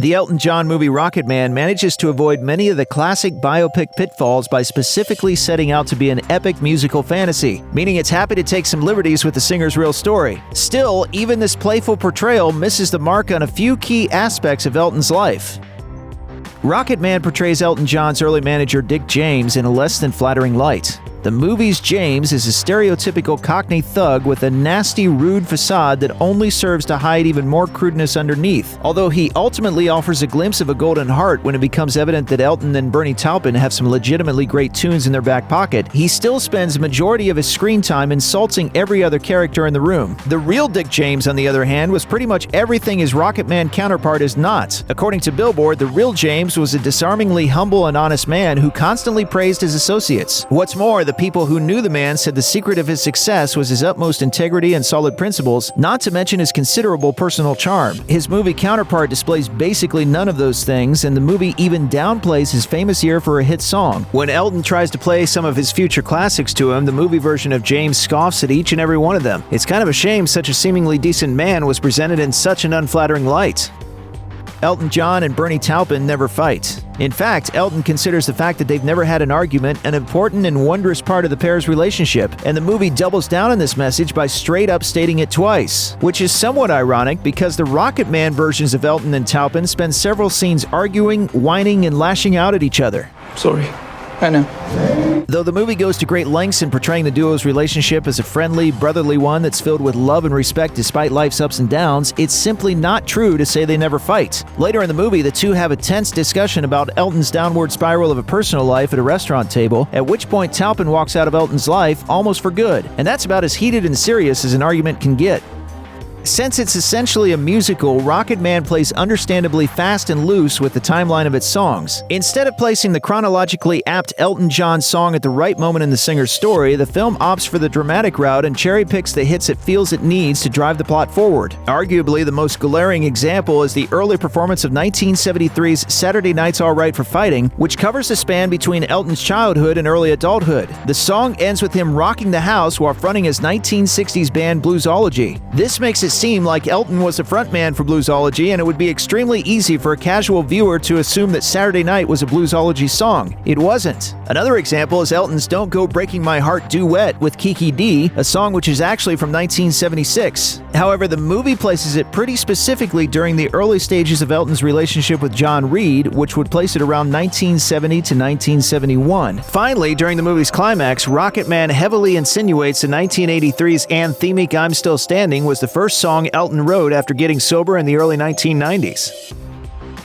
The Elton John movie Rocketman manages to avoid many of the classic biopic pitfalls by specifically setting out to be an epic musical fantasy, meaning it's happy to take some liberties with the singer's real story. Still, even this playful portrayal misses the mark on a few key aspects of Elton's life. Rocketman portrays Elton John's early manager Dick James in a less than flattering light. The movie's James is a stereotypical Cockney thug with a nasty, rude facade that only serves to hide even more crudeness underneath. Although he ultimately offers a glimpse of a golden heart when it becomes evident that Elton and Bernie Taupin have some legitimately great tunes in their back pocket, he still spends the majority of his screen time insulting every other character in the room. The real Dick James, on the other hand, was pretty much everything his Rocketman counterpart is not. According to Billboard, the real James was a disarmingly humble and honest man who constantly praised his associates. What's more, the people who knew the man said the secret of his success was his utmost integrity and solid principles, not to mention his considerable personal charm. His movie counterpart displays basically none of those things, and the movie even downplays his famous ear for a hit song. When Elton tries to play some of his future classics to him, the movie version of James scoffs at each and every one of them. It's kind of a shame such a seemingly decent man was presented in such an unflattering light. Elton John and Bernie Taupin never fight. In fact, Elton considers the fact that they've never had an argument an important and wondrous part of the pair's relationship, and the movie doubles down on this message by straight up stating it twice, which is somewhat ironic because the Rocketman versions of Elton and Taupin spend several scenes arguing, whining, and lashing out at each other. Sorry, I know. Though the movie goes to great lengths in portraying the duo's relationship as a friendly, brotherly one that's filled with love and respect despite life's ups and downs, it's simply not true to say they never fight. Later in the movie, the two have a tense discussion about Elton's downward spiral of a personal life at a restaurant table, at which point Taupin walks out of Elton's life almost for good. And that's about as heated and serious as an argument can get. Since it's essentially a musical, Rocketman plays understandably fast and loose with the timeline of its songs. Instead of placing the chronologically apt Elton John song at the right moment in the singer's story, the film opts for the dramatic route and cherry-picks the hits it feels it needs to drive the plot forward. Arguably, the most glaring example is the early performance of 1973's Saturday Night's All Right for Fighting, which covers the span between Elton's childhood and early adulthood. The song ends with him rocking the house while fronting his 1960s band Bluesology. This makes it seem like Elton was the frontman for Bluesology, and it would be extremely easy for a casual viewer to assume that Saturday Night was a Bluesology song. It wasn't. Another example is Elton's Don't Go Breaking My Heart duet with Kiki D, a song which is actually from 1976. However, the movie places it pretty specifically during the early stages of Elton's relationship with John Reid, which would place it around 1970 to 1971. Finally, during the movie's climax, Rocketman heavily insinuates that 1983's anthemic I'm Still Standing was the first song Elton wrote after getting sober in the early 1990s.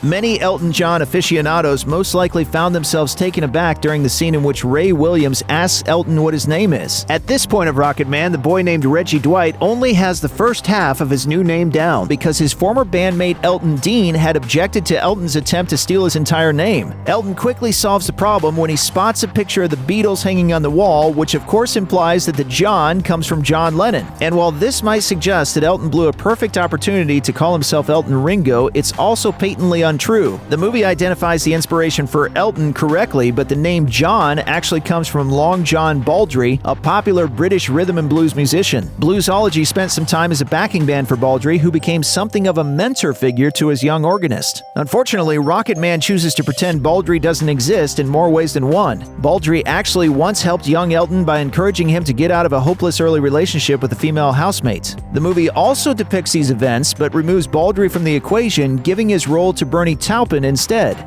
Many Elton John aficionados most likely found themselves taken aback during the scene in which Ray Williams asks Elton what his name is. At this point of Rocketman, the boy named Reggie Dwight only has the first half of his new name down because his former bandmate Elton Dean had objected to Elton's attempt to steal his entire name. Elton quickly solves the problem when he spots a picture of the Beatles hanging on the wall, which of course implies that the John comes from John Lennon. And while this might suggest that Elton blew a perfect opportunity to call himself Elton Ringo, it's also patently untrue. The movie identifies the inspiration for Elton correctly, but the name John actually comes from Long John Baldry, a popular British rhythm and blues musician. Bluesology spent some time as a backing band for Baldry, who became something of a mentor figure to his young organist. Unfortunately, Rocketman chooses to pretend Baldry doesn't exist in more ways than one. Baldry actually once helped young Elton by encouraging him to get out of a hopeless early relationship with a female housemate. The movie also depicts these events, but removes Baldry from the equation, giving his role to Bernie Taupin instead.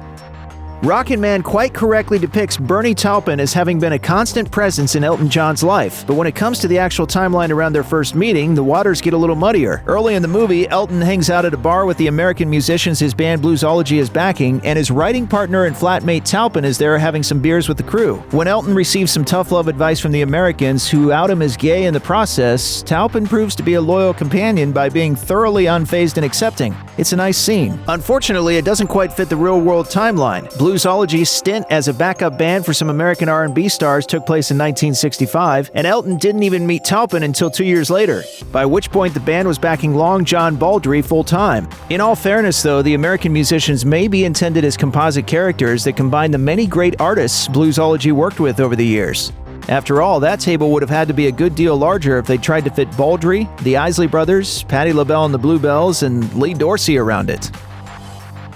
Rocketman quite correctly depicts Bernie Taupin as having been a constant presence in Elton John's life, but when it comes to the actual timeline around their first meeting, the waters get a little muddier. Early in the movie, Elton hangs out at a bar with the American musicians his band Bluesology is backing, and his writing partner and flatmate Taupin is there having some beers with the crew. When Elton receives some tough love advice from the Americans, who out him as gay in the process, Taupin proves to be a loyal companion by being thoroughly unfazed and accepting. It's a nice scene. Unfortunately, it doesn't quite fit the real-world timeline. Bluesology's stint as a backup band for some American R&B stars took place in 1965, and Elton didn't even meet Taupin until 2 years later, by which point the band was backing Long John Baldry full-time. In all fairness, though, the American musicians may be intended as composite characters that combine the many great artists Bluesology worked with over the years. After all, that table would have had to be a good deal larger if they tried to fit Baldry, the Isley Brothers, Patti LaBelle and the Bluebells, and Lee Dorsey around it.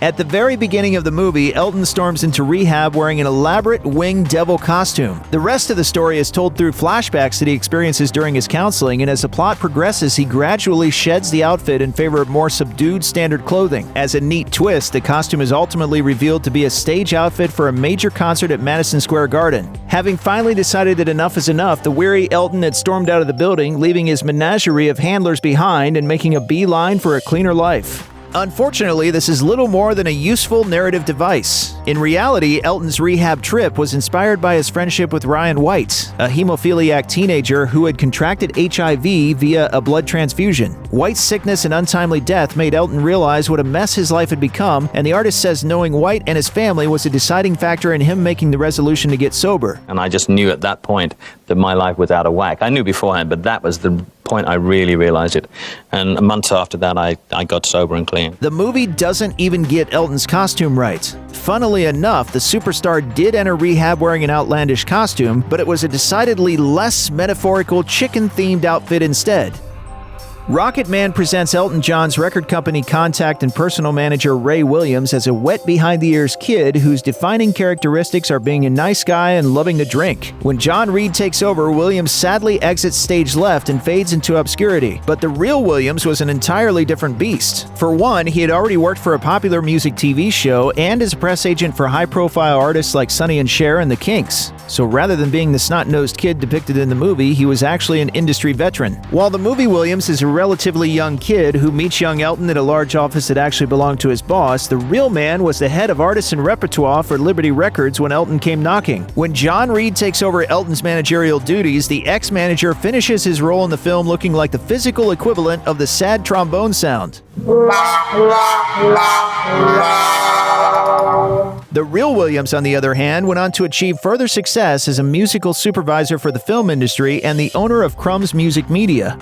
At the very beginning of the movie, Elton storms into rehab wearing an elaborate winged devil costume. The rest of the story is told through flashbacks that he experiences during his counseling, and as the plot progresses, he gradually sheds the outfit in favor of more subdued standard clothing. As a neat twist, the costume is ultimately revealed to be a stage outfit for a major concert at Madison Square Garden. Having finally decided that enough is enough, the weary Elton had stormed out of the building, leaving his menagerie of handlers behind and making a beeline for a cleaner life. Unfortunately, this is little more than a useful narrative device. In reality, Elton's rehab trip was inspired by his friendship with Ryan White, a hemophiliac teenager who had contracted HIV via a blood transfusion. White's sickness and untimely death made Elton realize what a mess his life had become, and the artist says knowing White and his family was a deciding factor in him making the resolution to get sober. And I just knew at that point that my life was out of whack. I knew beforehand, but that was the point I really realized it. And months after that, I got sober and clean. The movie doesn't even get Elton's costume right. Funnily enough, the superstar did enter rehab wearing an outlandish costume, but it was a decidedly less metaphorical chicken-themed outfit instead. Rocketman presents Elton John's record company contact and personal manager Ray Williams as a wet behind-the-ears kid whose defining characteristics are being a nice guy and loving to drink. When John Reid takes over, Williams sadly exits stage left and fades into obscurity. But the real Williams was an entirely different beast. For one, he had already worked for a popular music TV show and as a press agent for high-profile artists like Sonny and Cher and the Kinks. So rather than being the snot-nosed kid depicted in the movie, he was actually an industry veteran. While the movie Williams is a relatively young kid who meets young Elton at a large office that actually belonged to his boss, the real man was the head of artists and repertoire for Liberty Records when Elton came knocking. When John Reid takes over Elton's managerial duties, the ex-manager finishes his role in the film looking like the physical equivalent of the sad trombone sound. The real Williams, on the other hand, went on to achieve further success as a musical supervisor for the film industry and the owner of Crumb's Music Media.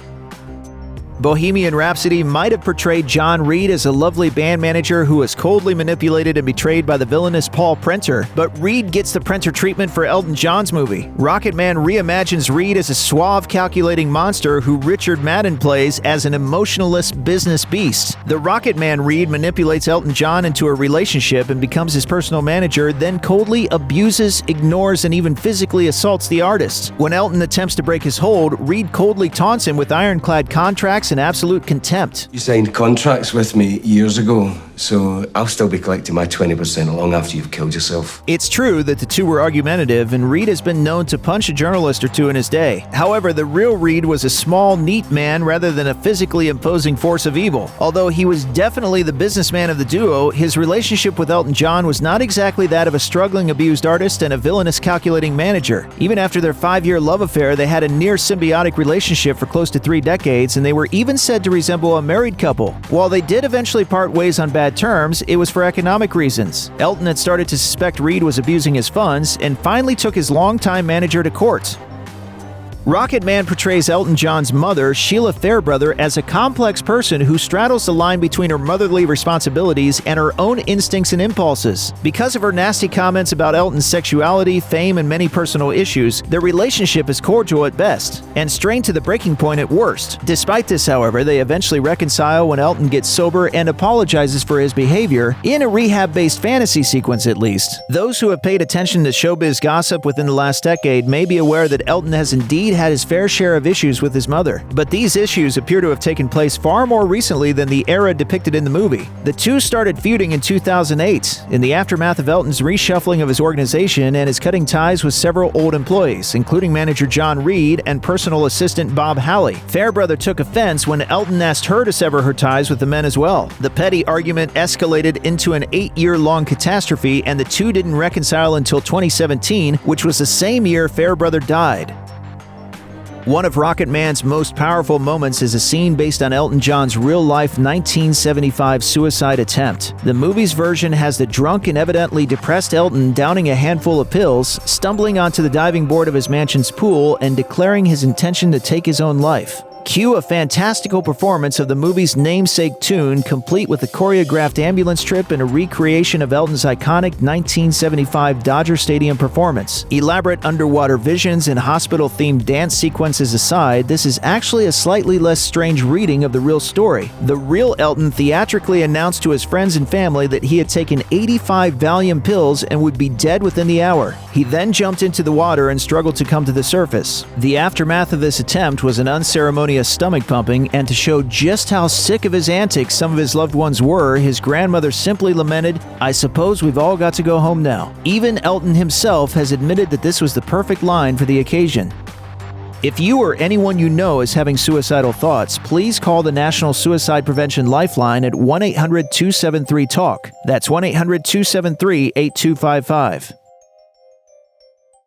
Bohemian Rhapsody might have portrayed John Reid as a lovely band manager who was coldly manipulated and betrayed by the villainous Paul Prenter, but Reid gets the Prenter treatment for Elton John's movie. Rocketman reimagines Reid as a suave, calculating monster who Richard Madden plays as an emotionless business beast. The Rocketman Reid manipulates Elton John into a relationship and becomes his personal manager, then coldly abuses, ignores, and even physically assaults the artist. When Elton attempts to break his hold, Reid coldly taunts him with ironclad contracts and absolute contempt. You signed contracts with me years ago, so I'll still be collecting my 20% long after you've killed yourself. It's true that the two were argumentative, and Reid has been known to punch a journalist or two in his day. However, the real Reid was a small, neat man rather than a physically imposing force of evil. Although he was definitely the businessman of the duo, his relationship with Elton John was not exactly that of a struggling abused artist and a villainous calculating manager. Even after their 5-year love affair, they had a near symbiotic relationship for close to 3 decades, and they were even said to resemble a married couple. While they did eventually part ways on bad terms, it was for economic reasons. Elton had started to suspect Reid was abusing his funds and finally took his longtime manager to court. Rocketman portrays Elton John's mother, Sheila Farebrother, as a complex person who straddles the line between her motherly responsibilities and her own instincts and impulses. Because of her nasty comments about Elton's sexuality, fame, and many personal issues, their relationship is cordial at best, and strained to the breaking point at worst. Despite this, however, they eventually reconcile when Elton gets sober and apologizes for his behavior, in a rehab-based fantasy sequence at least. Those who have paid attention to showbiz gossip within the last decade may be aware that Elton has indeed had his fair share of issues with his mother, but these issues appear to have taken place far more recently than the era depicted in the movie. The two started feuding in 2008, in the aftermath of Elton's reshuffling of his organization and his cutting ties with several old employees, including manager John Reid and personal assistant Bob Halley. Farebrother took offense when Elton asked her to sever her ties with the men as well. The petty argument escalated into an 8-year-long catastrophe, and the two didn't reconcile until 2017, which was the same year Farebrother died. One of Rocketman's most powerful moments is a scene based on Elton John's real-life 1975 suicide attempt. The movie's version has the drunk and evidently depressed Elton downing a handful of pills, stumbling onto the diving board of his mansion's pool, and declaring his intention to take his own life. Cue a fantastical performance of the movie's namesake tune, complete with a choreographed ambulance trip and a recreation of Elton's iconic 1975 Dodger Stadium performance. Elaborate underwater visions and hospital-themed dance sequences aside, this is actually a slightly less strange reading of the real story. The real Elton theatrically announced to his friends and family that he had taken 85 Valium pills and would be dead within the hour. He then jumped into the water and struggled to come to the surface. The aftermath of this attempt was an unceremonious stomach pumping, and to show just how sick of his antics some of his loved ones were, his grandmother simply lamented, "I suppose we've all got to go home now." Even Elton himself has admitted that this was the perfect line for the occasion. If you or anyone you know is having suicidal thoughts, please call the National Suicide Prevention Lifeline at 1-800-273-TALK. That's 1-800-273-8255.